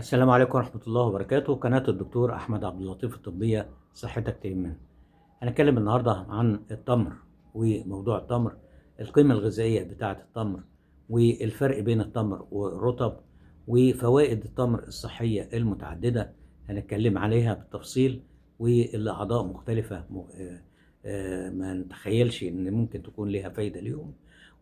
السلام عليكم ورحمة الله وبركاته. قناة الدكتور أحمد عبد اللطيف الطبية، صحتك تهمنا. هنتكلم النهاردة عن التمر وموضوع التمر، القيمة الغذائية بتاعة التمر والفرق بين التمر والرطب وفوائد التمر الصحية المتعددة. هنتكلم عليها بالتفصيل والأعضاء مختلفة ما نتخيلش إن ممكن تكون لها فايدة اليوم.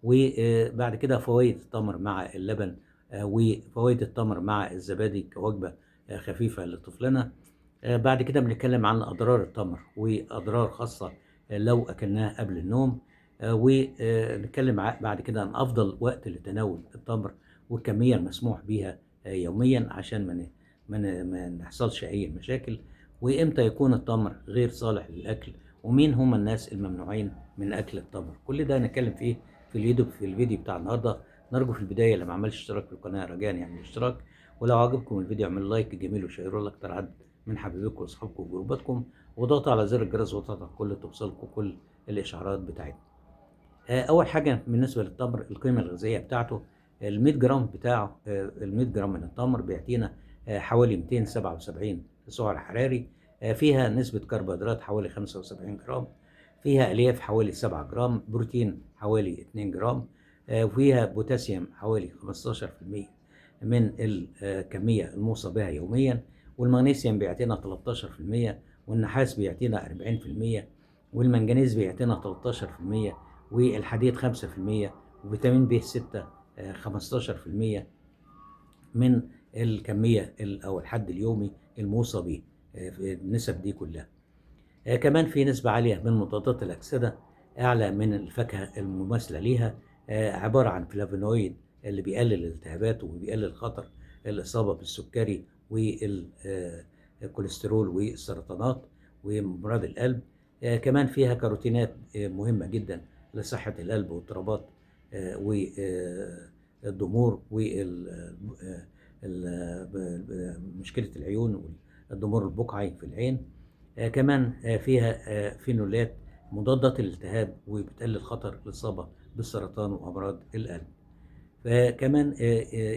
وبعد كده فوائد التمر مع اللبن، وفوائد التمر مع الزبادي كوجبة خفيفة لطفلنا. بعد كده بنتكلم عن أضرار التمر وأضرار خاصة لو أكلناه قبل النوم. ونتكلم بعد كده عن أفضل وقت لتناول التمر والكمية المسموح بيها يوميا عشان ما نحصلش أي مشاكل، وإمتى يكون التمر غير صالح للأكل، ومين هم الناس الممنوعين من أكل التمر. كل ده هنتكلم فيه في الفيديو بتاع النهارده. نرجو في البداية اللي ما عملش اشتراك في القناة رجاء يعمل اشتراك، ولو عجبكم الفيديو اعملوا لايك جميل وشيروه لاكتر عدد من حبايبكم واصحابكم وجروباتكم، وضغطوا على زر الجرس وضغطوا على كل توصلكم كل الاشعارات بتاعتنا. اول حاجه بالنسبه للتمر، القيمه الغذائيه بتاعته. ال 100 جرام بتاعه، ال 100 جرام من التمر بيعطينا حوالي 277 سعر حراري. فيها نسبه كربوهيدرات حوالي 75 جرام، فيها الياف حوالي 7 جرام، بروتين حوالي 2 جرام، وفيها بوتاسيوم حوالي 15% من الكميه الموصى بها يوميا، والمغنيسيوم بيعطينا 13%، والنحاس بيعطينا 40%، والمنجنيز بيعطينا 13%، والحديد 5%، وفيتامين ب 6 15% من الكمية أو الحد اليومي الموصى به في النسب دي كلها. كمان في نسبة عالية من مضادات الأكسدة، أعلى من الفاكهة المماثلة ليها. عبارة عن فلافونويد اللي بيقلل الالتهابات وبيقلل خطر الإصابة بالسكري والكوليسترول والسرطانات وأمراض القلب. كمان فيها كاروتينات مهمة جدا لصحة القلب واضطرابات والضمور ومشكلة العيون والضمور البقعي في العين. كمان فيها فينولات مضادة للالتهاب وبتقلل خطر الإصابة بالسرطان وأمراض القلب. فكمان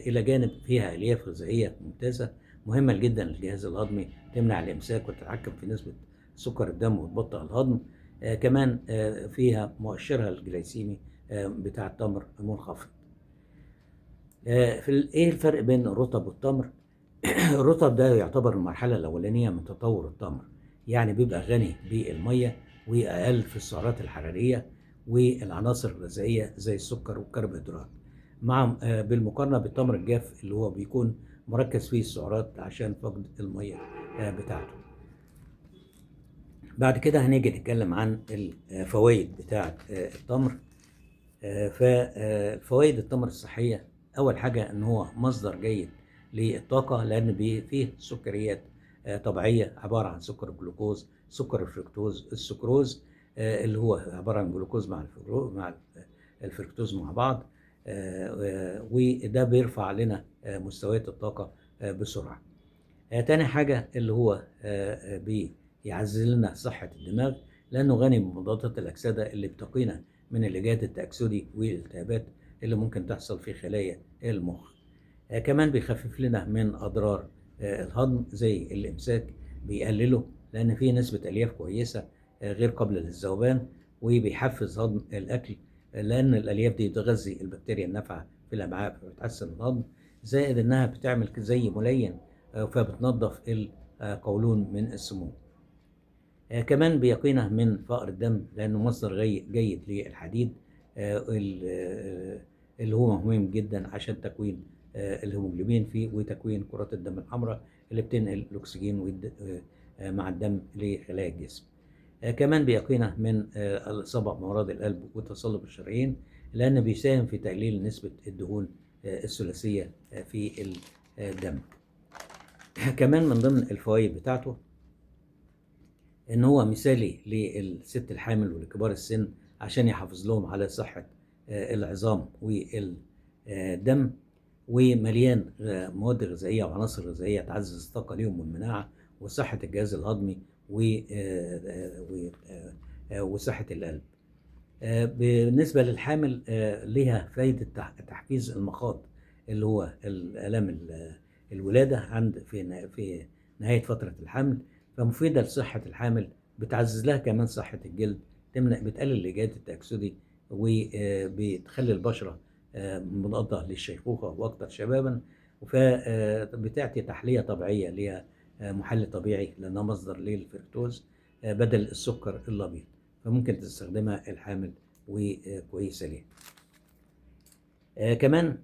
إلى جانب فيها ألياف غذائية ممتازة مهمة جدا للجهاز الهضمي، تمنع الإمساك وتتحكم في نسبة سكر الدم وتبطئ الهضم. كمان فيها مؤشرها الجلايسيمي بتاع التمر منخفض. إيه الفرق بين الرطب والتمر؟ الرطب ده يعتبر المرحلة الأولانية من تطور التمر، يعني بيبقى غني بالمية وأقل في السعرات الحرارية والعناصر الغذائية زي السكر والكربوهيدرات، مع بالمقارنة بالتمر الجاف اللي هو بيكون مركز فيه السعرات عشان فقد المية بتاعته. بعد كده هنيجي نتكلم عن الفوائد بتاعة التمر. ففوائد التمر الصحية، أول حاجة إن هو مصدر جيد للطاقة، لأن فيه سكريات طبيعية عبارة عن سكر الجلوكوز، سكر الفركتوز، السكروز اللي هو عبارة عن جلوكوز مع الفركتوز مع بعض، وده بيرفع لنا مستويات الطاقة بسرعة. تاني حاجة اللي هو بيعزز لنا صحة الدماغ، لأنه غني بمضادات الأكسدة اللي بتقينا من الإجهاد التأكسدي والالتهابات اللي ممكن تحصل في خلايا المخ. كمان بيخفف لنا من أضرار الهضم زي الإمساك، بيقلله لأن فيه نسبة ألياف كويسة غير قابلة للذوبان، وبيحفز هضم الأكل لأن الألياف دي بتغذي البكتيريا النافعة في الأمعاء فبتحسن الهضم، زائد إنها بتعمل زي ملين فبتنظف القولون من السموم. كمان بيقينا من فقر الدم لأنه مصدر جيد للحديد اللي هو مهم جدا عشان تكوين الهيموجلوبين فيه وتكوين كرات الدم الحمراء اللي بتنقل الأكسجين مع الدم لخلايا الجسم. كمان بيقينا من الإصابة بأمراض القلب وتصلب الشرايين، لأنه بيساهم في تقليل نسبة الدهون الثلاثية في الدم. كمان من ضمن الفوائد بتاعته ان هو مثالي للست الحامل ولكبار السن عشان يحافظ لهم على صحة العظام والدم، ومليان مواد غذائية وعناصر غذائية تعزز الطاقة ليهم والمناعة وصحة الجهاز الهضمي وصحة القلب. بالنسبة للحامل ليها فايدة تحفيز المخاط اللي هو الآلام الولادة في نهاية فترة الحمل، فمفيدة لصحة الحامل، بتعزز لها كمان صحة الجلد، بتقلل الإجهاد التأكسدي، وبتخلي البشرة مضادة للشيخوخة وأكثر شبابا، فبتعطي تحلية طبيعية ليها، محلي طبيعي لأنها مصدر للفركتوز بدل السكر الأبيض، فممكن تستخدمها الحامل وكويسة ليها. كمان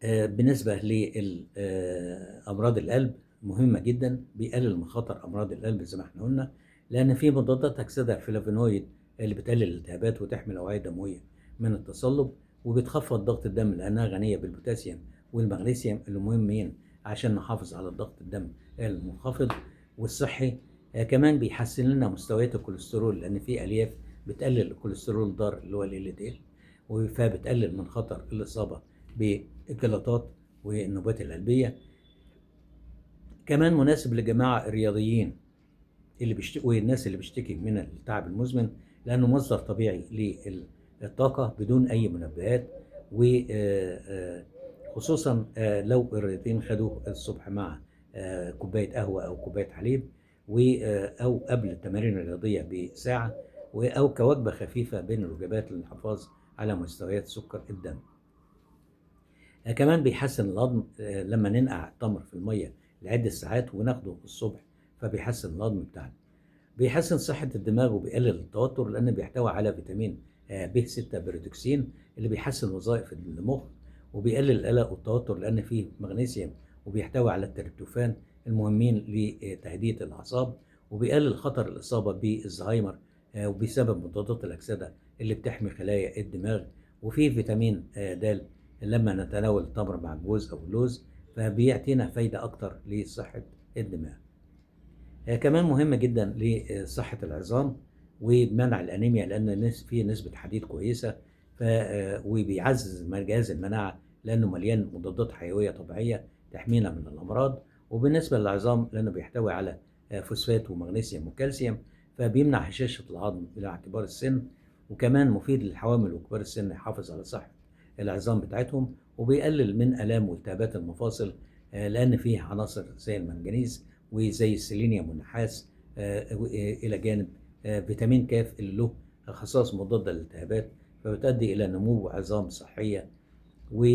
بالنسبة لأمراض القلب مهمة جدا، بيقلل من خطر أمراض القلب زي ما احنا قلنا، لأن في مضادات أكسدة فلافونويد اللي بتقلل الالتهابات وتحمي الأوعية الدموية من التصلب، وبتخفض ضغط الدم لأنها غنية بالبوتاسيوم والمغنيسيوم اللي مهمين عشان نحافظ على ضغط الدم المنخفض والصحي. كمان بيحسن لنا مستويات الكوليسترول، لأن في ألياف بتقلل الكوليسترول الضار اللي هو ال LDL، فبتقلل من خطر الإصابة بالجلطات والنوبات القلبية. كمان مناسب لجماعة الرياضيين والناس اللي بيشتكي من التعب المزمن، لأنه مصدر طبيعي للطاقة بدون أي منبهات، وخصوصا لو الرياضيين خدوه الصبح مع كوباية قهوة أو كوباية حليب، أو قبل التمارين الرياضية بساعة، أو كوجبة خفيفة بين الوجبات للحفاظ على مستويات سكر الدم. كمان بيحسن الهضم لما ننقع التمر في المية لعدة ساعات وناخده الصبح، فبيحسن الهضم بتاعنا. بيحسن صحة الدماغ وبيقلل التوتر، لأنه بيحتوي على فيتامين B6 بيريدوكسين اللي بيحسن وظائف المخ، وبيقلل القلق والتوتر لأن فيه مغنيسيوم، وبيحتوي على التريبتوفان المهمين لتهدئة الأعصاب، وبيقلل خطر الإصابة بالزهايمر، وبسبب مضادات الأكسدة اللي بتحمي خلايا الدماغ. وفيه فيتامين د لما نتناول التمر مع الجوز أو اللوز، فبيعطينا فايدة أكتر لصحة الدماغ. كمان مهم جدا لصحة العظام ومنع الأنيميا، لأن فيه نسبة حديد كويسة، وبيعزز جهاز المناعة لأنه مليان مضادات حيوية طبيعية تحمينا من الأمراض. وبالنسبة للعظام لأنه بيحتوي على فوسفات ومغنيسيوم وكالسيوم، فبيمنع هشاشة العظم إلى كبار السن. وكمان مفيد للحوامل وكبار السن، يحافظ على صحة العظام بتاعتهم، وبيقلل من آلام والتهابات المفاصل، لأن فيه عناصر زي المنجنيز وزي السيلينيوم والنحاس، إلى جانب فيتامين ك اللي له خصائص مضادة للالتهابات، فبتؤدي إلى نمو عظام صحية. و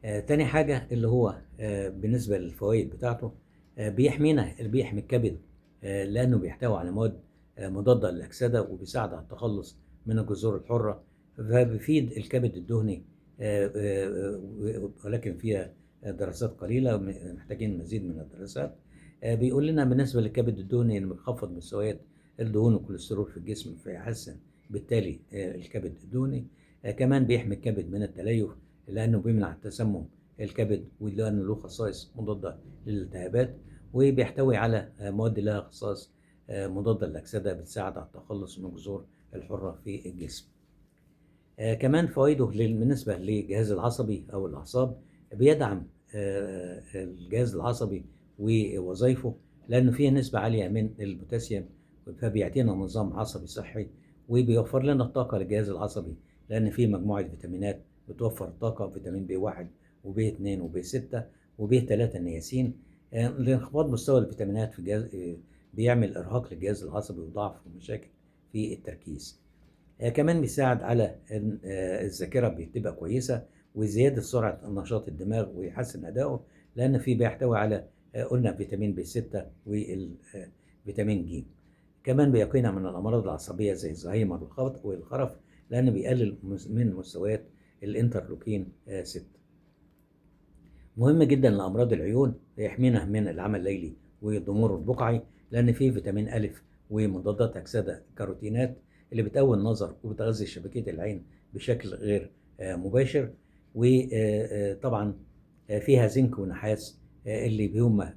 تاني حاجة اللي هو بالنسبة للفوائد بتاعته، بيحمي الكبد، لأنه بيحتوي على مواد مضادة للأكسدة، وبيساعد على التخلص من الجذور الحرة، فبيفيد الكبد الدهني، ولكن فيها دراسات قليلة، محتاجين مزيد من الدراسات. بيقول لنا بالنسبة للكبد الدهني إنه بيخفض مستويات الدهون والكوليسترول في الجسم، فيحسن بالتالي الكبد الدهني. كمان بيحمي الكبد من التليف، لأنه بيمنع تسمم الكبد، ولأنه له خصائص مضادة للالتهابات، وبيحتوي على مواد لها خصائص مضادة للأكسدة بتساعد على التخلص من الجذور الحرة في الجسم. كمان فوائده بالنسبة للجهاز العصبي أو الأعصاب، بيدعم الجهاز العصبي ووظائفه، لأنه فيه نسبة عالية من البوتاسيوم، فبيعطينا نظام عصبي صحي، وبيوفر لنا الطاقة للجهاز العصبي، لأن فيه مجموعة فيتامينات بتوفر الطاقة، فيتامين B1 وB2 وB6 وB3 النياسين. لانخفاض مستوى الفيتامينات في الجهاز بيعمل إرهاق للجهاز العصبي وضعف ومشاكل في التركيز. كمان بيساعد على الذاكرة بتبقى كويسة، وزيادة سرعة نشاط الدماغ ويحسن أدائه، لأن فيه بيحتوي على قلنا فيتامين B6 والفيتامين G. كمان بيقينا من الأمراض العصبية زي الزهايمر والخرف، لأنه بيقلل من مستويات الانترلوكين 6. مهم جدا لأمراض العيون، يحمينا من العمى الليلي والضمور البقعي، لأن فيه فيتامين أ ومضادات أكسدة كاروتينات اللي بتقوي النظر وبتغذي شبكية العين بشكل غير مباشر. وطبعا فيها زنك ونحاس اللي هما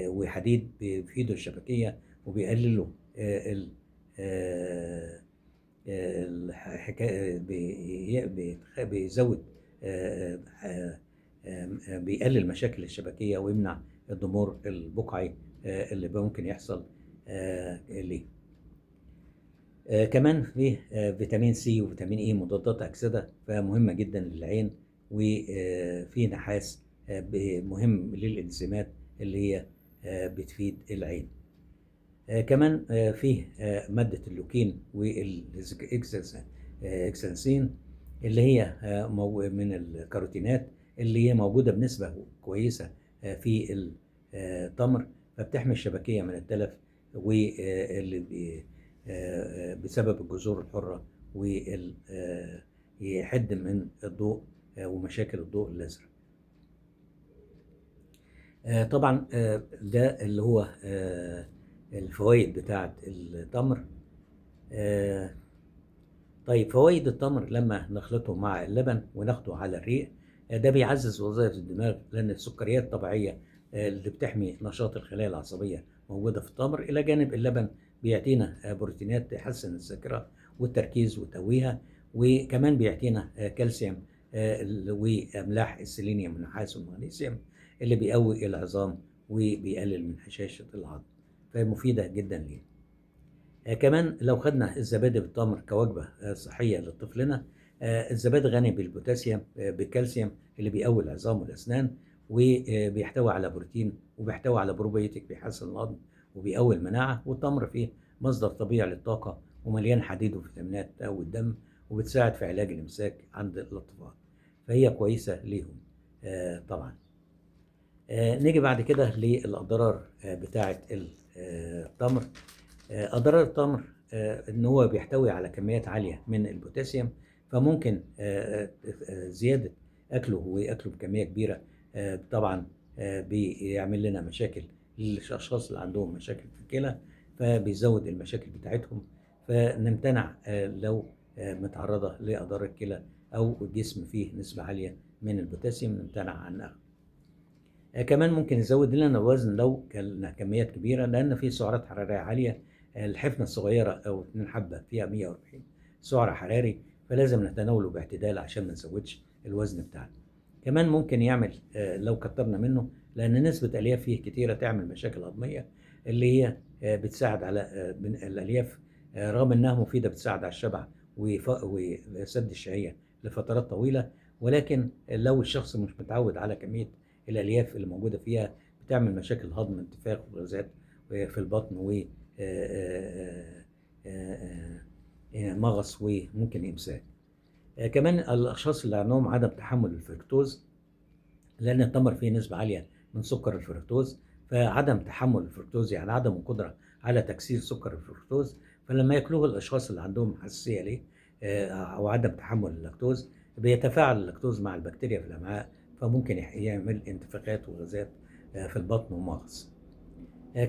وحديد بيفيدوا الشبكية وبيقللوا بيزود بيقلل مشاكل الشبكية ويمنع الضمور البقعي اللي ممكن يحصل ليه. كمان فيه فيتامين سي وفيتامين اي مضادات أكسدة، فمهمة جدا للعين. وفيه نحاس مهم للإنزيمات اللي هي بتفيد العين. كمان فيه مادة اللوكين والإكسانسين اللي هي من الكاروتينات اللي هي موجودة بنسبة كويسة في التمر، فبتحمي الشبكية من التلف واللي بسبب الجذور الحرة، ويحد من الضوء ومشاكل الضوء الأزرق. طبعا ده اللي هو الفوائد بتاعة التمر. طيب فوائد التمر لما نخلطه مع اللبن وناخده على الريق، ده بيعزز وظائف الدماغ، لأن السكريات الطبيعية اللي بتحمي نشاط الخلايا العصبية موجودة في التمر، إلى جانب اللبن بيعطينا بروتينات تحسن الذاكرة والتركيز وتقويها، وكمان بيعطينا كالسيوم وأملاح السيلينيوم والنحاس والمغنيسيوم اللي بيقوي العظام وبيقلل من هشاشة العظم، فمفيدة جدا لينا. كمان لو خدنا الزبادي بالتمر كوجبة صحية لطفلنا، الزبادي غني بالبوتاسيوم بالكالسيوم اللي بيقوي العظام والأسنان، وبيحتوي على بروتين، وبيحتوي على بروبيوتيك بيحسن الهضم وبيقوي المناعة. والتمر فيه مصدر طبيعي للطاقة، ومليان حديد وفيتامينات تقوي الدم، وبتساعد في علاج الإمساك عند الأطفال، فهي كويسة ليهم طبعا. نيجي بعد كده للأضرار بتاعة التمر. أضرار التمر إن هو بيحتوي على كميات عالية من البوتاسيوم، فممكن زيادة أكله وأكله بكمية كبيرة طبعا بيعمل لنا مشاكل للأشخاص اللي عندهم مشاكل في الكلى، فبيزود المشاكل بتاعتهم، فنمتنع لو متعرضة لأضرار الكلى أو الجسم فيه نسبة عالية من البوتاسيوم، نمتنع عن أخذه. كمان ممكن يزود لنا الوزن لو كان كميات كبيرة، لأن في سعرات حرارية عالية. الحفنة الصغيرة أو 2 حبة فيها 140 سعر حراري، فلازم نتناوله باعتدال عشان ما نزودش الوزن بتاعنا. كمان ممكن يعمل لو كترنا منه، لأن نسبة ألياف فيه كتيرة تعمل مشاكل هضمية، اللي هي بتساعد على الألياف رغم أنها مفيدة بتساعد على الشبع وسد الشهية لفترات طويلة، ولكن لو الشخص مش متعود على كمية الألياف اللي موجودة فيها بتعمل مشاكل هضم، انتفاخ وغازات في البطن ومغص وممكن إمساك. كمان الأشخاص اللي عندهم عدم تحمل الفركتوز، لأن التمر فيه نسبة عالية من سكر الفركتوز، فعدم تحمل الفركتوز يعني عدم القدرة على تكسير سكر الفركتوز، فلما ياكلوه الأشخاص اللي عندهم حساسية ليه أو عدم تحمل اللاكتوز، بيتفاعل اللاكتوز مع البكتيريا في الأمعاء، فممكن يعمل انتفاخات وغازات في البطن ومغص.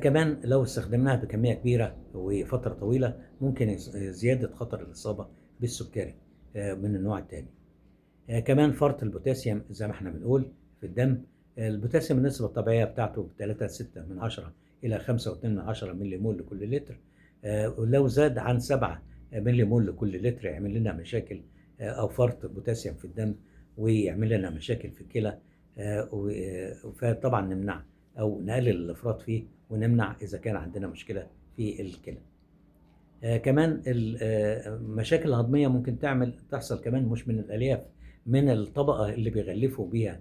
كمان لو استخدمناها بكمية كبيرة وفترة طويلة، ممكن زيادة خطر الإصابة بالسكري من النوع الثاني. كمان فرط البوتاسيوم زي ما احنا بنقول في الدم. البوتاسيوم النسبة الطبيعية بتاعته 3.6 إلى 5.2 ملي مول لكل لتر، ولو زاد عن 7 ملي مول لكل لتر يعمل لنا مشاكل أو فرط بوتاسيوم في الدم، ويعمل لنا مشاكل في الكلى، فطبعا نمنع أو نقلل الإفراط فيه، ونمنع إذا كان عندنا مشكلة في الكلى. كمان المشاكل الهضمية ممكن تحصل كمان مش من الألياف، من الطبقة اللي بيغلفوا بيها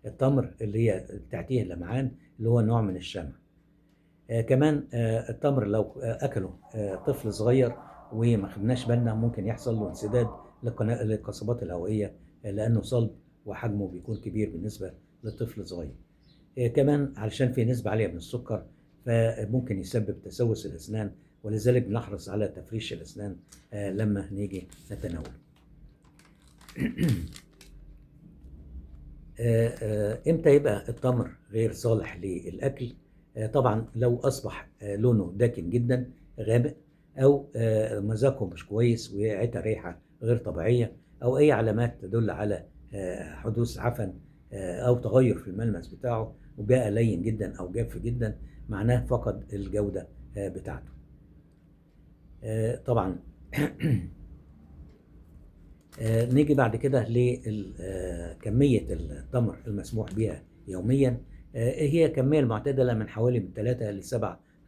التمر اللي هي تحتيه اللمعان، اللي هو نوع من الشمع. كمان التمر لو أكله طفل صغير وما خدناش بالنا، ممكن يحصل له انسداد للقصبات الهوائية، لأنه صلب وحجمه بيكون كبير بالنسبة للطفل صغير. كمان علشان فيه نسبة عالية من السكر، فممكن يسبب تسوس الأسنان، ولذلك بنحرص على تفريش الأسنان لما نيجي نتناوله. امتى يبقى التمر غير صالح للأكل؟ طبعا لو أصبح لونه داكن جدا غامق، أو مذاقه مش كويس وعطى ريحة غير طبيعية، أو أي علامات تدل على حدوث عفن أو تغير في الملمس بتاعه وبقى لين جدا أو جاف جدا، معناه فقد الجودة بتاعته. طبعا نيجي بعد كده لكمية التمر المسموح بها يوميا. هي كمية المعتدلة من حوالي من 3 ل7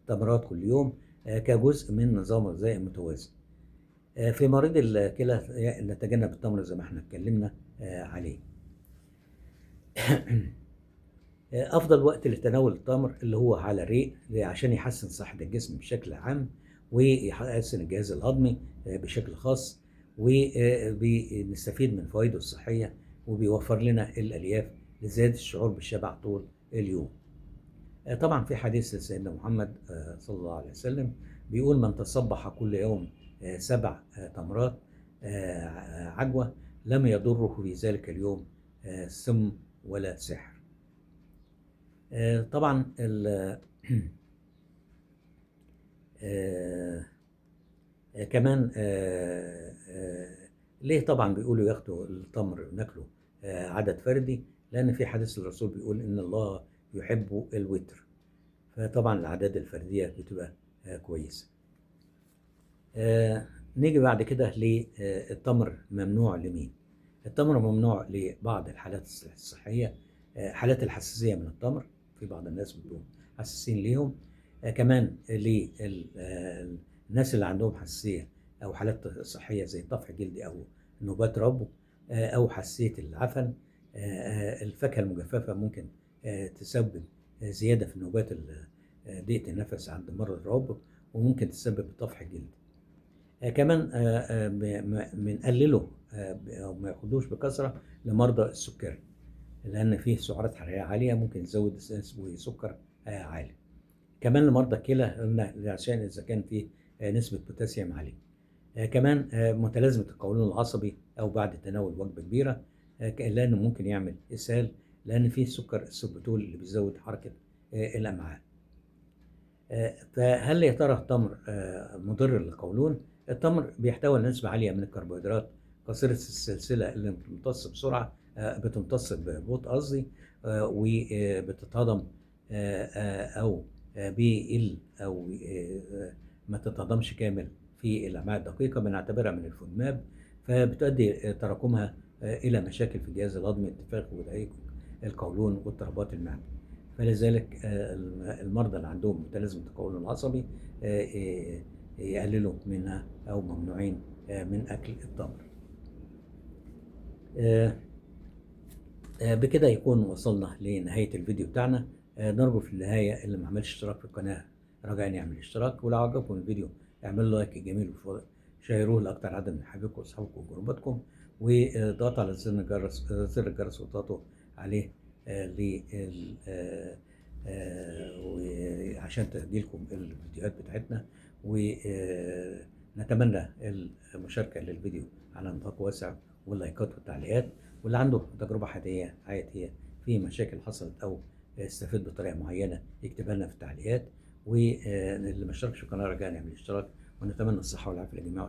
تمرات كل يوم. كجزء من نظام غذائي متوازن. في مريض الكلى نتجنب التمر زي ما احنا اتكلمنا عليه. أفضل وقت لتناول التمر اللي هو على الريق عشان يحسن صحة الجسم بشكل عام، ويحسن الجهاز الهضمي بشكل خاص، وبنستفيد من فوائده الصحية، وبيوفر لنا الألياف لزيادة الشعور بالشبع طول اليوم. طبعا في حديث لسيدنا محمد صلى الله عليه وسلم بيقول: من تصبح كل يوم 7 تمرات عجوة لم يضره في ذلك اليوم سم ولا سحر. طبعا كمان ليه طبعا بيقولوا ياخدوا التمر ناكله عدد فردي؟ لأن في حديث الرسول بيقول إن الله يحب الوتر، فطبعا الأعداد الفردية بتبقى كويسة. نيجي بعد كده للتمر ممنوع لمين؟ التمر ممنوع لبعض الحالات الصحية، حالات الحساسية من التمر، في بعض الناس بيبقوا حساسين ليهم. كمان للناس اللي عندهم حساسية أو حالات صحية زي طفح جلدي أو نوبات ربو أو حساسية العفن. الفاكهة المجففة ممكن تسبب زيادة في نوبات ضيق النفس عند مرضى الربو، وممكن تسبب طفح جلدي. كمان بنقلله أو ما ياخدوش بكثرة لمرضى السكري، لأن فيه سعرات حرارية عالية ممكن تزود سكر عالي. كمان لمرضى الكلى عشان إذا كان فيه نسبة بوتاسيوم عالية. كمان متلازمة القولون العصبي أو بعد تناول وجبة كبيرة، لأنه ممكن يعمل إسهال، لأن فيه سكر السوبيتول اللي بيزود حركة الأمعاء. فهل يا ترى التمر مضر للقولون؟ التمر بيحتوي على نسبة عالية من الكربوهيدرات قصيرة السلسلة اللي بتمتص بسرعة، بتمتص ببطء قصدي، وبتتهضم أو بيقل أو ما تتهضمش كامل في الأمعاء الدقيقة، بنعتبرها من الفودماب، فبتؤدي تراكمها إلى مشاكل في الجهاز الهضمي، انتفاخ وضيق القولون واضطرابات المعدة. فلذلك المرضى اللي عندهم متلازمة القولون العصبي يقللوا منها أو ممنوعين من أكل التمر. بكده يكون وصلنا لنهاية الفيديو بتاعنا. نرجو في النهاية اللي ما عملش اشتراك في القناة رجاء يعمل اشتراك، ولو عجبكم الفيديو اعملوا لايك جميل وشيروه لأكتر عدد من حبايبكم وأصحابكم وجروباتكم، وضغطوا على زر الجرس وضغطوا عليه عشان تجيلكم الفيديوهات بتاعتنا. ونتمنى المشاركة للفيديو على نطاق واسع، واللايكات والتعليقات، واللي عنده تجربة حياتية في مشاكل حصلت أو استفاد بطريقة معينة يكتبها لنا في التعليقات. واللي ما اشتركش في القناة رجاء يعمل اشتراك، ونتمنى الصحة والعافية للجميع.